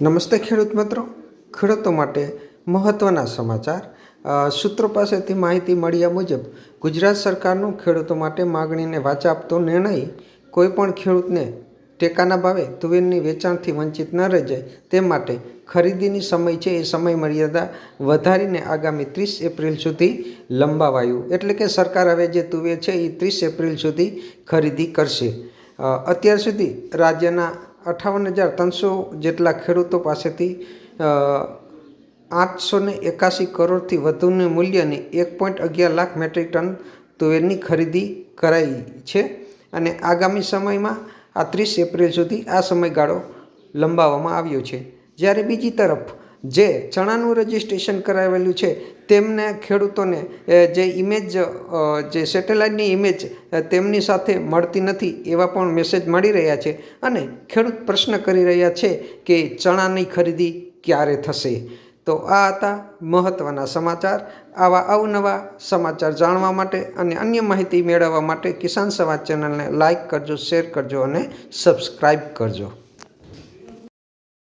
નમસ્તે ખેડૂત મિત્રો. ખેડૂતો માટે મહત્ત્વના સમાચાર. સૂત્રો પાસેથી માહિતી મળ્યા મુજબ ગુજરાત સરકારનો ખેડૂતો માટે માગણીને વાચા આપતો નિર્ણય કોઈપણ ખેડૂતને ટેકાના ભાવે તુવેરની વેચાણથી વંચિત ન રહી જાય તે માટે ખરીદીની સમય છે એ સમય મર્યાદા વધારીને આગામી 30 એપ્રિલ સુધી લંબાવાયું. એટલે કે સરકાર હવે જે તુવેર છે એ 30 એપ્રિલ સુધી ખરીદી કરશે. અત્યાર સુધી રાજ્યના 58,300 જેટલા ખેડૂતો પાસેથી 881 કરોડથી વધુની મૂલ્યની 1.11 લાખ મેટ્રિક ટન તુવેરની ખરીદી કરાઈ છે અને આગામી સમયમાં આ 30 એપ્રિલ સુધી આ સમયગાળો લંબાવવામાં આવ્યો છે. જ્યારે બીજી તરફ જે ચણાનું રજિસ્ટ્રેશન કરાવેલું છે તેમને ખેડૂતોને જે ઇમેજ જે સેટેલાઇટની ઇમેજ તેમની સાથે મળતી નથી એવા પણ મેસેજ મળી રહ્યા છે અને ખેડૂત પ્રશ્ન કરી રહ્યા છે કે ચણાની ખરીદી ક્યારે થશે. તો આ હતા મહત્ત્વના સમાચાર. આવા અવનવા સમાચાર જાણવા માટે અને અન્ય માહિતી મેળવવા માટે કિસાન સંવાદ ચેનલને લાઇક કરજો, શેર કરજો અને સબસ્ક્રાઈબ કરજો.